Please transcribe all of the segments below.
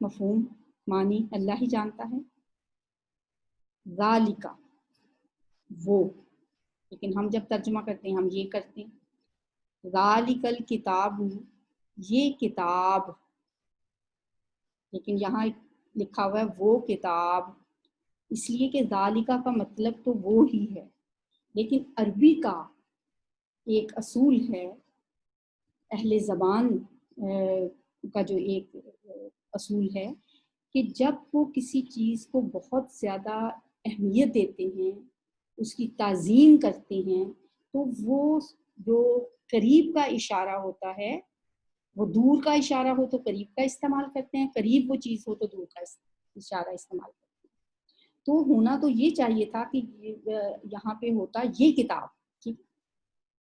مفہوم معنی اللہ ہی جانتا ہے. ذالکا وہ، لیکن ہم جب ترجمہ کرتے ہیں ہم یہ کرتے ہیں ذالک الکتاب یہ کتاب، لیکن یہاں لکھا ہوا ہے وہ کتاب، اس لیے کہ ذالکا کا مطلب تو وہ ہی ہے. لیکن عربی کا ایک اصول ہے، اہل زبان کا جو ایک اصول ہے کہ جب وہ کسی چیز کو بہت زیادہ اہمیت دیتے ہیں، اس کی تعظیم کرتے ہیں، تو وہ جو قریب کا اشارہ ہوتا ہے وہ دور کا اشارہ ہو تو قریب کا استعمال کرتے ہیں، قریب وہ چیز ہو تو دور کا اشارہ استعمال کرتے ہیں. تو ہونا تو یہ چاہیے تھا کہ یہاں پہ ہوتا یہ کتاب، ٹھیک.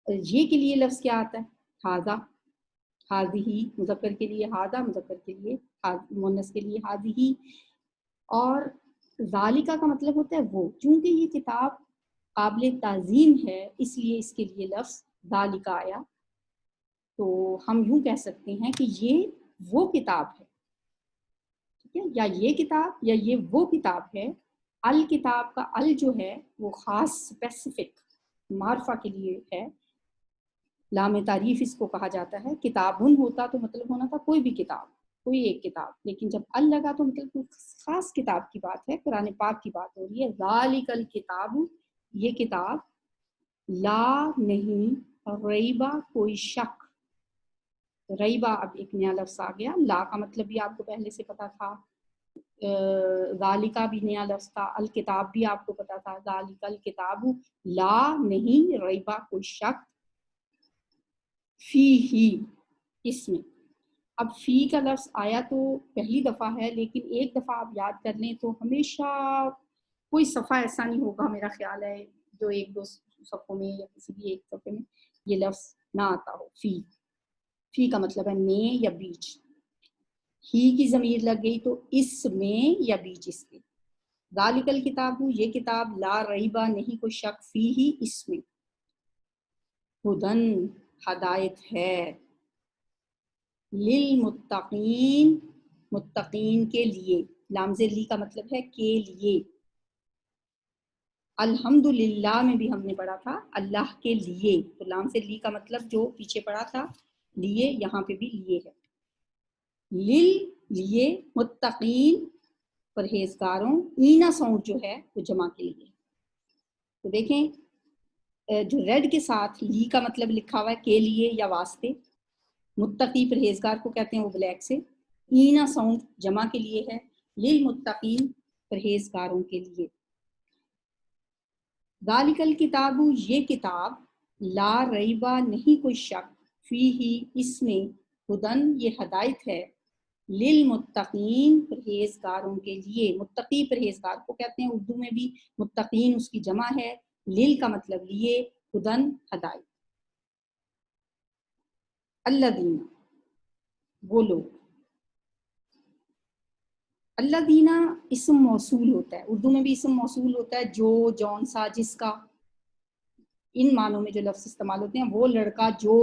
یہ کے لیے لفظ کیا آتا ہے؟ ہاذا، ہاذی، مذکر کے لیے ہاذا، مذکر کے لیے مؤنث کے لیے ہاذی. اور ذالکا کا مطلب ہوتا ہے وہ، چونکہ یہ کتاب قابل تعظیم ہے اس لیے اس کے لیے لفظ ذالکا آیا. تو ہم یوں کہہ سکتے ہیں کہ یہ وہ کتاب ہے، ٹھیک ہے، یا یہ کتاب یا یہ وہ کتاب ہے. الکتاب کا ال جو ہے وہ خاص اسپیسیفک معرفہ کے لیے ہے، لام تعریف اس کو کہا جاتا ہے. کتابن ہوتا تو مطلب ہونا تھا کوئی بھی کتاب، کوئی ایک کتاب، لیکن جب ال لگا تو مطلب کوئی خاص کتاب کی بات ہے، قرآن پاک کی بات ہو رہی ہے. ذالک الکتاب یہ کتاب، لا نہیں، ریبا کوئی شک. ریبا اب ایک نیا لفظ آ گیا. لا کا مطلب بھی آپ کو پہلے سے پتا تھا، ذالکا بھی نیا لفظ تھا، الکتاب بھی آپ کو پتا تھا. ذالک الکتاب لا نہیں، ریبا کوئی شک، فی ہی اس میں. اب فی کا لفظ آیا تو پہلی دفعہ ہے، لیکن ایک دفعہ آپ یاد کر لیں تو ہمیشہ کوئی صفحہ ایسا نہیں ہوگا میرا خیال ہے جو ایک دو صفحوں میں یا کسی بھی ایک صفحے میں یہ لفظ نہ آتا ہو. فی کا مطلب ہے میں یا بیچ. ہی کی ضمیر لگ گئی تو اس میں یا بیچ اس کے. ذالک الکتاب یہ کتاب، لا ریبا نہیں کوئی شک، فی ہی اس میں، ہدن ہدایت ہے، للمتقین متقین کے لیے. لام زیر لی کا مطلب ہے کے لیے. الحمدللہ میں بھی ہم نے پڑھا تھا اللہ کے لیے، تو لام سے لی کا مطلب جو پیچھے پڑھا تھا لیے، یہاں پہ بھی لیے ہے. لیے متقین پرہیزگاروں، اینا ساؤنڈ جو ہے وہ جمع کے لیے. تو دیکھیں جو ریڈ کے ساتھ لی کا مطلب لکھا ہوا ہے کے لیے یا واسطے، متقی پرہیزگار کو کہتے ہیں وہ بلیک سے. اینا ساؤنڈ جمع کے لیے ہے، للمتقین پرہیزگاروں کے لیے. ذالک الکتاب یہ کتاب، لا ریبا نہیں کوئی شک، فی ہی اس میں، ہدن یہ ہدایت ہے، للمتقین پرہیزگاروں کے لیے. متقی پرہیزگار کو کہتے ہیں اردو میں بھی، متقین اس کی جمع ہے، لل کا مطلب لیے، ہدن ہدایت. الذین وہ لوگ. الذین اسم موصول ہوتا ہے، اردو میں بھی اسم موصول ہوتا ہے، جو، جون سا، جس کا. ان معنوں میں جو لفظ استعمال ہوتے ہیں، وہ لڑکا جو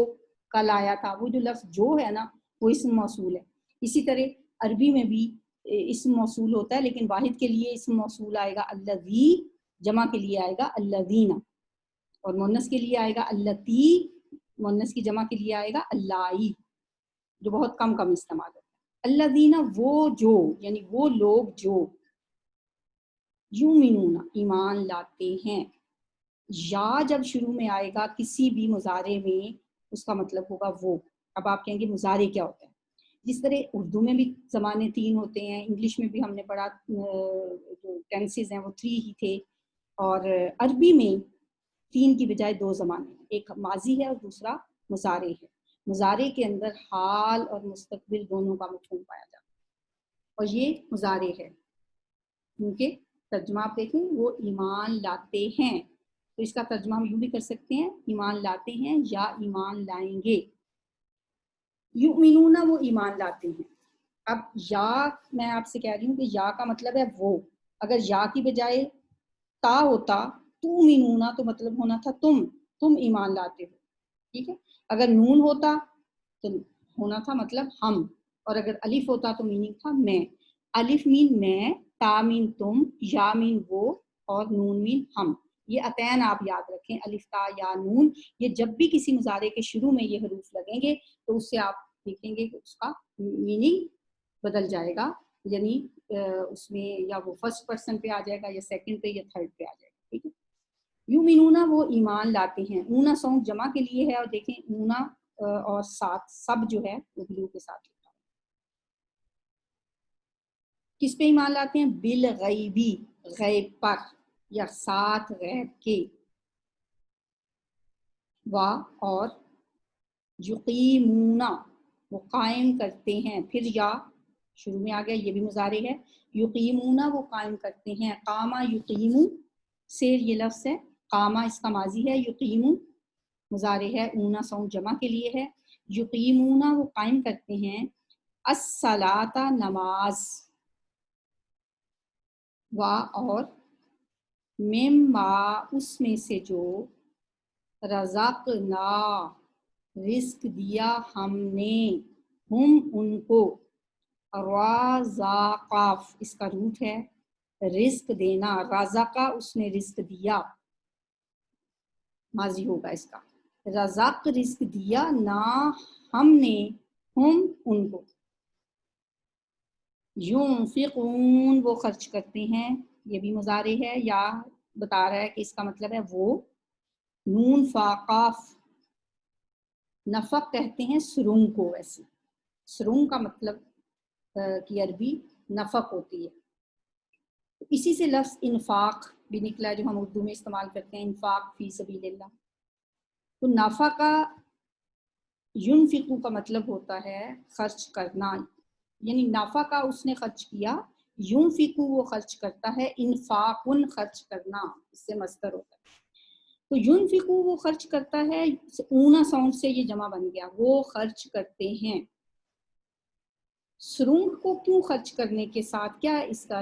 کل آیا تھا، وہ جو لفظ جو ہے نا وہ اسم موصول ہے. اسی طرح عربی میں بھی اسم موصول ہوتا ہے، لیکن واحد کے لیے اسم موصول آئے گا الذی، جمع کے لیے آئے گا الذین، اور مؤنث کے لیے آئے گا اللتی، مؤنث کی جمع کے لیے آئے گا اللائی، جو بہت کم استعمال ہوتا ہے. الذین وہ جو، یعنی وہ لوگ جو، یؤمنون ایمان لاتے ہیں. یا جب شروع میں آئے گا کسی بھی مضارع میں اس کا مطلب ہوگا وہ. اب آپ کہیں گے مضارع کیا ہوتا ہے؟ جس طرح اردو میں بھی زمانے 3 ہوتے ہیں، انگلش میں بھی ہم نے پڑھا جو ٹینسز ہیں وہ 3 ہی تھے، اور عربی میں 3 کی بجائے 2 زمانے ہیں، ایک ماضی ہے اور دوسرا مضارع ہے. مضارع کے اندر حال اور مستقبل دونوں کا مفہوم پایا جاتا ہے، اور یہ مضارع ہے کیونکہ ترجمہ آپ دیکھیں وہ ایمان لاتے ہیں، تو اس کا ترجمہ ہم یوں بھی کر سکتے ہیں ایمان لاتے ہیں یا ایمان لائیں گے. یؤمنون وہ ایمان لاتے ہیں. اب یا میں آپ سے کہہ رہی ہوں کہ یا کا مطلب ہے وہ، اگر یا کی بجائے تا ہوتا تؤمنون تو مطلب ہونا تھا تم ایمان لاتے ہو، ٹھیک ہے. اگر نون ہوتا تو ہونا تھا مطلب ہم، اور اگر الف ہوتا تو میننگ تھا میں. الف مین میں، تا مین تم، یا مین وہ، اور نون مین ہم. یہ عطین آپ یاد رکھیں، الف تا یا نون، یہ جب بھی کسی مضارع کے شروع میں یہ حروف لگیں گے تو اس سے آپ دیکھیں گے کہ اس کا میننگ بدل جائے گا، یعنی اس میں یا وہ فرسٹ پرسن پہ آ جائے گا یا سیکنڈ پہ یا تھرڈ پہ آ جائے گا. ٹھیک ہے. یومنونا وہ ایمان لاتے ہیں. اونا ساؤنڈ جمع کے لیے ہے، اور دیکھیں اونا اور ساتھ سب جو ہے وہ بلو کے ساتھ لکھا ہے. کس پہ ایمان لاتے ہیں؟ بالغیبی، غیب پر یا ساتھ غیب کے. وا اور یقیمونا وہ قائم کرتے ہیں، پھر یا شروع میں آ گیا، یہ بھی مضارع ہے. یقیمونا وہ قائم کرتے ہیں. قامہ یقیمو سے یہ لفظ ہے، قامہ اس کا ماضی ہے، یقیمو مضارع ہے، اونا ساؤنڈ جمع کے لیے ہے. یقیمونا وہ قائم کرتے ہیں الصلاۃ نماز، وا اور مما اس میں سے جو رزقنا رزق دیا ہم نے، ہم ان کو، رازقاف اس کا روٹ ہے رزق دینا، رازقا اس نے رزق دیا، ماضی ہوگا اس کا. رزق رزق دیا، نہ ہم نے ہم ان کو. ينفقون وہ خرچ کرتے ہیں، یہ بھی مضارع ہے، یا بتا رہا ہے کہ اس کا مطلب ہے وہ. نون فا قاف، نفق کہتے ہیں سرنگ کو. ویسے سرنگ کا مطلب کی عربی نفق ہوتی ہے. اسی سے لفظ انفاق بھی نکلا جو ہم اردو میں استعمال کرتے ہیں، انفاق فی سبیل اللہ. تو نفقہ ينفقو کا مطلب ہوتا ہے خرچ کرنا، یعنی نفقہ اس نے خرچ کیا، ينفقو وہ خرچ کرتا ہے، انفاقن خرچ کرنا اس سے مصدر ہوتا ہے. تو ينفقو وہ خرچ کرتا ہے، اونا ساؤنڈ سے یہ جمع بن گیا، وہ خرچ کرتے ہیں. سرنگ کو کیوں خرچ کرنے کے ساتھ کیا اس کا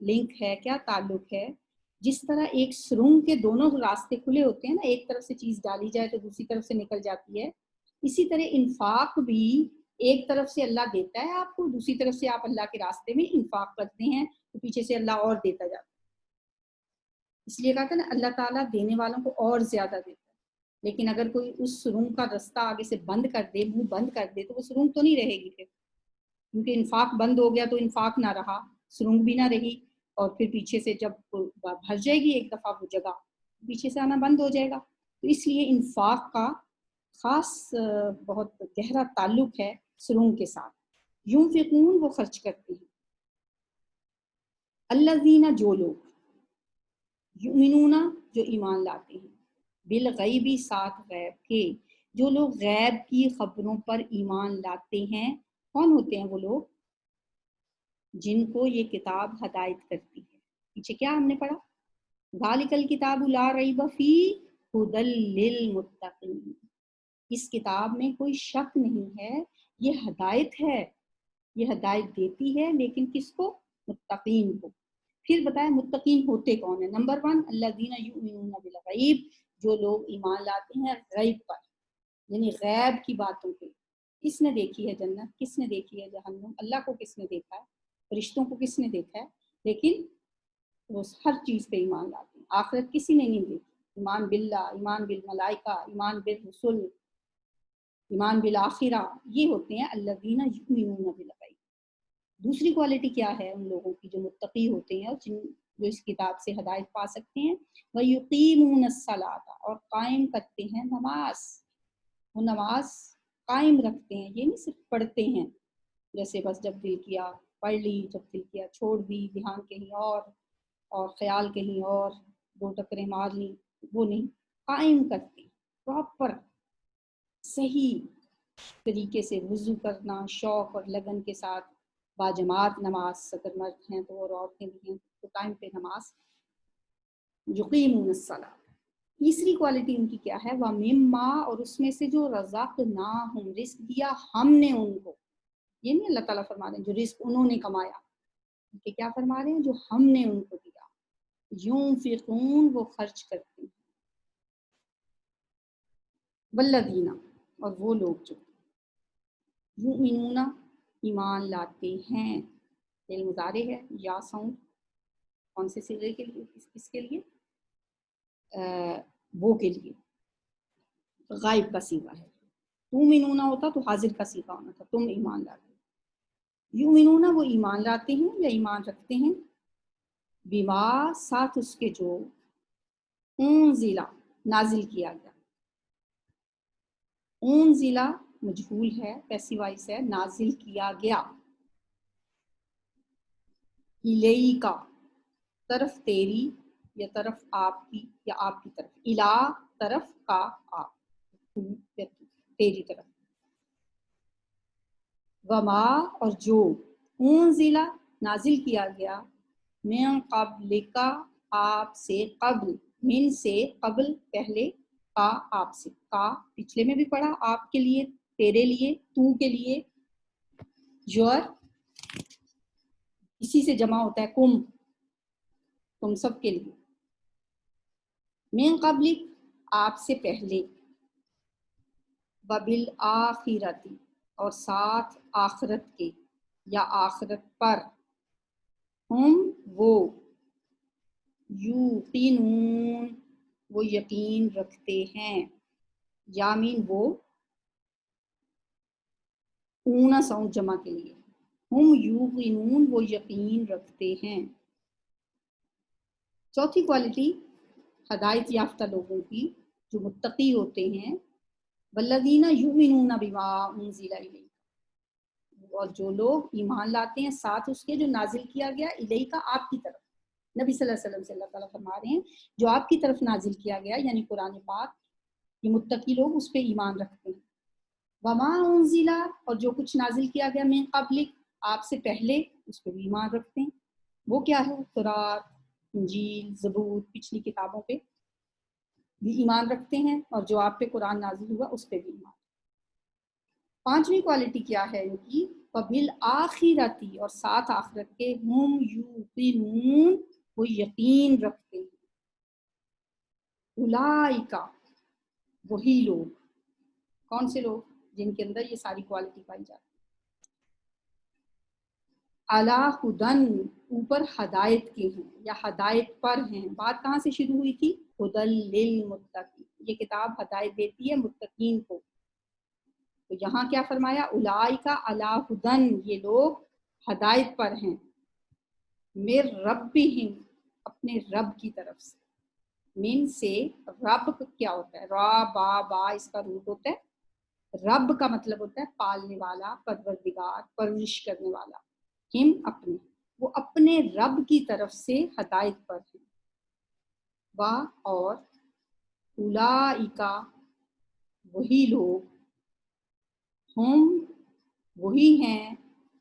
لنک ہے، کیا تعلق ہے؟ جس طرح ایک سرنگ کے دونوں راستے کھلے ہوتے ہیں نا، ایک طرف سے چیز ڈالی جائے تو دوسری طرف سے نکل جاتی ہے، اسی طرح انفاق بھی ایک طرف سے اللہ دیتا ہے آپ کو، دوسری طرف سے آپ اللہ کے راستے میں انفاق کرتے ہیں تو پیچھے سے اللہ اور دیتا جاتا ہے. اس لیے کہا تھا نا اللہ تعالیٰ دینے والوں کو اور زیادہ دیتا ہے. لیکن اگر کوئی اس سرنگ کا رستہ آگے سے بند کر دے، منہ بند کر دے، تو وہ سرنگ تو نہیں رہے گی پھر، کیونکہ انفاق بند ہو گیا تو انفاق نہ رہا، سرنگ بھی نہ رہی، اور پھر پیچھے سے جب بھر جائے گی ایک دفعہ وہ جگہ، پیچھے سے آنا بند ہو جائے گا. تو اس لیے انفاق کا خاص بہت گہرا تعلق ہے سرنگ کے ساتھ. ينفقون وہ خرچ کرتے ہیں. الذین جو لوگ، یؤمنون جو ایمان لاتے ہیں، بالغیبی ساتھ غیب کے، جو لوگ غیب کی خبروں پر ایمان لاتے ہیں. کون ہوتے ہیں وہ لوگ؟ جن کو یہ کتاب ہدایت کرتی ہے. پیچھے کیا ہم نے پڑھا؟ ذالک الکتاب لا ریب فیہ ھدی للمتقین. اس کتاب میں کوئی شک نہیں ہے، یہ ہدایت ہے، یہ ہدایت دیتی ہے، لیکن کس کو؟ متقین کو. پھر بتائیں متقین ہوتے کون ہیں؟ نمبر 1 الذین یؤمنون بالغیب، جو لوگ ایمان لاتے ہیں غیب پر، یعنی غیب کی باتوں پہ. کس نے دیکھی ہے جنت، کس نے دیکھی ہے جہنم، اللہ کو کس نے دیکھا ہے، فرشتوں کو کس نے دیکھا ہے، لیکن وہ ہر چیز پہ ایمان لاتے ہیں. آخرت کسی نے نہیں دیکھی. ایمان باللہ، ایمان بالملائکہ، ایمان بالرسل، ایمان بالآخرہ، یہ ہوتے ہیں الذین یؤمنون بالغیب. دوسری کوالٹی کیا ہے ان لوگوں کی جو متقی ہوتے ہیں اور جو اس کتاب سے ہدایت پا سکتے ہیں؟ وَيُقِيمُونَ الصَّلَاةَ اور قائم کرتے ہیں نماز. وہ نماز قائم رکھتے ہیں، یہ نہیں صرف پڑھتے ہیں، جیسے بس جب دل کیا پڑھ لی، جب دل کیا چھوڑ دی، دھیان کہیں اور خیال کہیں اور، 2 ٹکریں مار لی، وہ نہیں. قائم کرتے ہیں پراپر صحیح طریقے سے، وضو کرنا شوق اور لگن کے ساتھ، باجماعت نماز، اگر مرد ہیں تو اور عورتیں بھی ہیں تو ٹائم پہ نماز. یقیمون الصلاۃ. تیسری کوالٹی ان کی کیا ہے؟ وَمِمَّا اور اس میں سے جو رزقناہم رزق دیا ہم نے ان کو. یہ نہیں اللہ تعالیٰ فرما رہے ہیں جو رزق انہوں نے کمایا، کہ کیا فرما رہے ہیں؟ جو ہم نے ان کو دیا. ينفقون وہ خرچ کرتے ہیں. والذین اور وہ لوگ جو یؤمنون ایمان لاتے ہیں. فعل مضارع ہے، یا ساؤنڈ کون سے صیغے کے لیے، کس کے لیے؟ وہ کے لیے غائب کا صیغہ ہے. تؤمنون ہوتا تو حاضر کا صیغہ ہونا تھا، تم ایمان لاتے. یؤمنون وہ ایمان لاتے ہیں یا ایمان رکھتے ہیں، بما ساتھ اس کے جو انزل نازل کیا گیا. انزل مجہول ہے، پیسیو وائس ہے، نازل کیا گیا. الیکا طرف تیری یا طرف آپ کی یا آپ کی طرف، الا طرف کا آپ تیری طرف. وما اور جو انزل نازل کیا گیا من قبل کا آپ سے، قبل من سے قبل پہلے، کا آپ سے، کا پچھلے میں بھی پڑھا، آپ کے لیے، تیرے لیے، تو کے لیے، یور اسی سے جمع ہوتا ہے کم، تم سب کے لیے. من قبل آپ سے پہلے، وبالآخرتی اور ساتھ آخرت کے یا آخرت پر، ہم وہ، یوقنون وہ یقین رکھتے ہیں. یامین وہ اونا ساؤنڈ جمع کے لیے، ہم یوقنون وہ یقین رکھتے ہیں. چوتھی کوالٹی ہدایت یافتہ لوگوں کی جو متقی ہوتے ہیں، والذین یؤمنون بما انزل الیک، اور جو لوگ ایمان لاتے ہیں ساتھ اس کے جو نازل کیا گیا الیک آپ کی طرف. نبی صلی اللہ علیہ وسلم سے اللہ تعالیٰ فرما رہے ہیں جو آپ کی طرف نازل کیا گیا یعنی قرآن پاک، یہ متقی لوگ اس پہ ایمان رکھتے ہیں. وما انزل اور جو کچھ نازل کیا گیا من قبل آپ سے پہلے اس پہ بھی ایمان رکھتے ہیں. وہ کیا ہے؟ تورات، انجیل، زبور، پچھلی کتابوں پہ بھی ایمان رکھتے ہیں، اور جو آپ پہ قرآن نازل ہوا اس پہ بھی ایمان. پانچویں کوالٹی کیا ہے ان کی؟ وبالآخرتی اور ساتھ آخرت کے، ہم یوقنون وہ یقین رکھتے ہیں. اولئک وہی لوگ، کون سے لوگ؟ جن کے اندر یہ ساری کوالٹی پائی جاتی ہے. علی ہدن اوپر ہدایت کے ہیں یا ہدایت پر ہیں. بات کہاں سے شروع ہوئی تھی؟ ہدی للمتقین، یہ کتاب ہدایت دیتی ہے متقین کو. تو یہاں کیا فرمایا؟ اولئک علی ہدن یہ لوگ ہدایت پر ہیں، من ربہم اپنے رب کی طرف سے. من سے رب کیا ہوتا ہے؟ را با با اس کا روٹ ہوتا ہے. رب کا مطلب ہوتا ہے پالنے والا، پروردگار، پرورش کرنے والا. ہم اپنے، وہ اپنے رب کی طرف سے ہدایت پر ہیں. وا اور اولئک وہی لوگ، ہم وہی ہیں،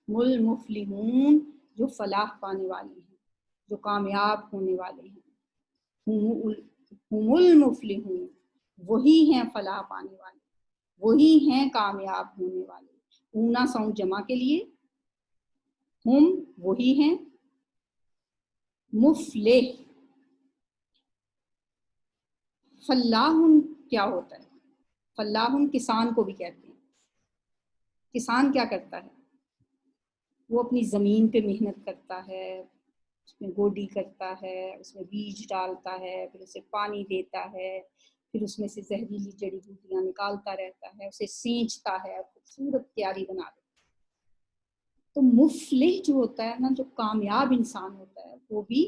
المفلحون جو فلاح پانے والے ہیں، جو کامیاب ہونے والے ہیں. ہم المفلحون وہی ہیں فلاح پانے والے، وہی ہیں کامیاب ہونے والے. اونا ساؤنڈ جمع کے لیے، ہم وہی ہیں، مفلح. فلاح کیا ہوتا ہے؟ فلاح کسان کو بھی کہتے ہیں. کسان کیا کرتا ہے؟ وہ اپنی زمین پہ محنت کرتا ہے، اس میں گوڈی کرتا ہے، اس میں بیج ڈالتا ہے، پھر اسے پانی دیتا ہے، پھر اس میں سے زہریلی جڑی بوٹیاں نکالتا رہتا ہے، اسے سینچتا ہے، خوبصورت کیاری بنا دیتا ہے. تو مفلح جو ہوتا ہے نا، جو کامیاب انسان ہوتا ہے، وہ بھی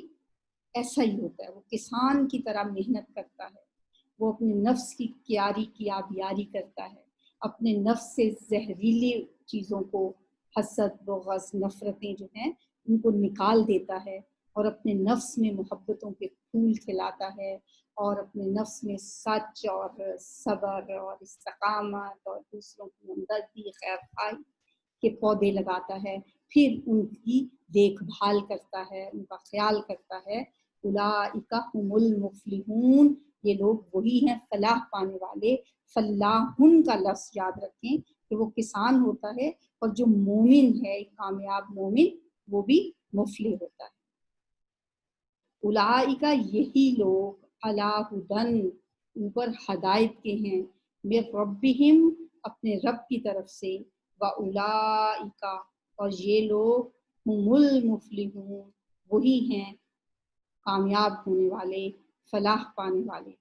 ایسا ہی ہوتا ہے. وہ کسان کی طرح محنت کرتا ہے، وہ اپنے نفس کی کیاری کی آبیاری کرتا ہے، اپنے نفس سے زہریلی چیزوں کو، حسد، بغض، نفرتیں جو ہیں ان کو نکال دیتا ہے، اور اپنے نفس میں محبتوں کے پھول کھلاتا ہے، اور اپنے نفس میں سچ اور صبر اور استقامت اور دوسروں کی ہمدردی، خیر خواہی کے پودے لگاتا ہے، پھر ان کی دیکھ بھال کرتا ہے، ان کا خیال کرتا ہے. اولئک هم المفلحون یہ لوگ وہی ہیں فلاح پانے والے. فلاحن کا لفظ یاد رکھیں کہ وہ کسان ہوتا ہے، اور جو مومن ہے، کامیاب مومن، وہ بھی مفلح ہوتا ہے. اولئک یہی لوگ علی ہدن اوپر ہدایت کے ہیں، من ربہم اپنے رب کی طرف سے، واولئک اور یہ لوگ ہمُ المفلحون وہی ہیں کامیاب ہونے والے، فلاح پانے والے۔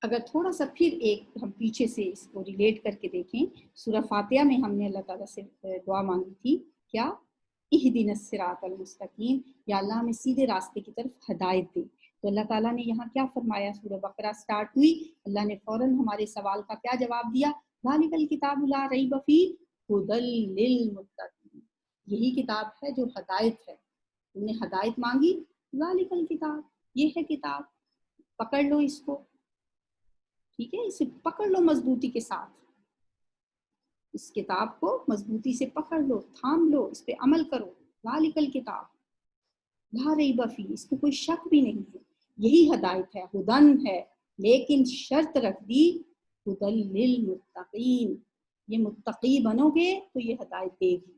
اگر تھوڑا سا پھر ایک ہم پیچھے سے اس کو ریلیٹ کر کے دیکھیں، سورہ فاتحہ میں ہم نے اللہ تعالیٰ سے دعا مانگی تھی کیا؟ اہدنا الصراط المستقیم، یا اللہ ہمیں سیدھے راستے کی طرف ہدایت دے۔ تو اللہ تعالیٰ نے یہاں کیا فرمایا؟ سورہ بقرہ سٹارٹ ہوئی، اللہ نے فوراً ہمارے سوال کا کیا جواب دیا؟ ذالک الکتاب لا ریب فیہ ھدی للمتقین، یہی کتاب ہے جو ہدایت ہے۔ تم نے ہدایت مانگی، ذالک الکتاب، یہ ہے کتاب، پکڑ لو اس کو، ٹھیک ہے، اسے پکڑ لو مضبوطی کے ساتھ، اس کتاب کو مضبوطی سے پکڑ لو، تھام لو، اس پہ عمل کرو۔ ذالک الکتاب لا ریب فیہ، اس میں کوئی شک بھی نہیں ہے، یہی ہدایت ہے، ہدن ہے، لیکن شرط رکھ دی ہدی للمتقین، یہ متقی بنو گے تو یہ ہدایت دے گی۔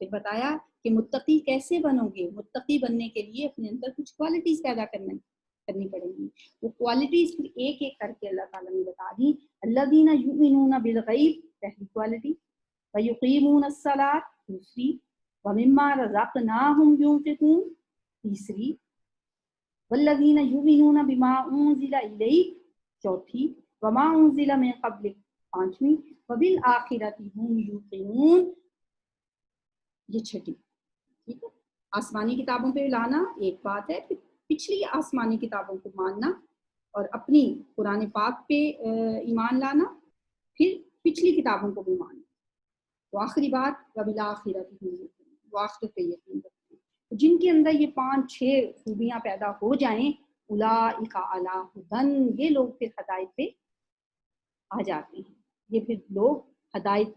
پھر بتایا کہ متقی کیسے بنو گے؟ متقی بننے کے لیے اپنے اندر کچھ کوالٹیز پیدا کرنی پڑیں گی۔ وہ کوالٹیز پھر ایک ایک کر کے اللہ تعالیٰ نے بتا دی۔ الذین یؤمنون بالغیب، پہلی کوالٹی، ویقیمون الصلاۃ، دوسری، ومما رزقناہم ينفقون، تیسری، والذین یؤمنون بما انزل الیک، چوتھی، وما انزل من قبلک، پانچویں، وبالآخرۃ هم یوقنون، یہ چھٹی۔ ٹھیک ہے، آسمانی کتابوں پہ لانا ایک بات ہے، پھر پچھلی آسمانی کتابوں کو ماننا اور اپنی قرآن پاک پہ ایمان لانا، پھر پچھلی کتابوں کو بھی ماننا۔ تو آخری بات، وبالآخرۃ هم یوقنون، وہ آخرت پہ یقین رکھتے ہیں۔ جن کے اندر یہ 5-6 خوبیاں پیدا ہو جائیں، اولئک علی ھدی، یہ لوگ پھر ہدایت پہ آ جاتے ہیں، یہ پھر لوگ ہدایت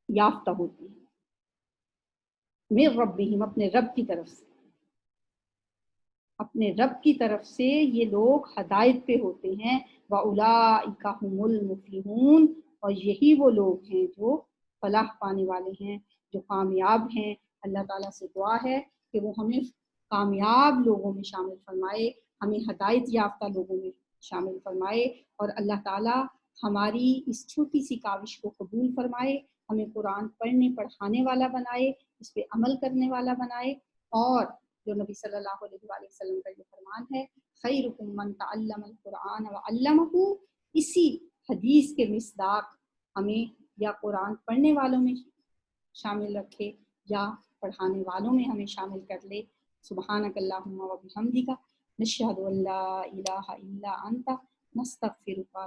یافتہ ہوتے ہیں من ربہم، اپنے رب کی طرف سے، اپنے رب کی طرف سے یہ لوگ ہدایت پہ ہوتے ہیں۔ وَأُولَئِکَ هُمُ الْمُفْلِحُونَ، اور یہی وہ لوگ ہیں جو فلاح پانے والے ہیں، جو کامیاب ہیں۔ اللہ تعالیٰ سے دعا ہے کہ وہ ہمیں کامیاب لوگوں میں شامل فرمائے، ہمیں ہدایت یافتہ لوگوں میں شامل فرمائے، اور اللہ تعالیٰ ہماری اس چھوٹی سی کاوش کو قبول فرمائے، ہمیں قرآن پڑھنے پڑھانے والا بنائے، اس پہ عمل کرنے والا بنائے، اور جو نبی صلی اللہ علیہ وآلہ وسلم کا یہ فرمان ہے، خیرکم من تعلم القرآن وعلمہ، اسی حدیث کے مصداق ہمیں یا قرآن پڑھنے والوں میں شامل رکھے یا پڑھانے والوں میں ہمیں شامل کر لے۔ سبحانک اللہم و بحمدک، نشہد ان لا الہ الا انت، نستغفرک و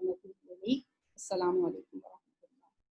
نتوب الیک۔ السلام علیکم۔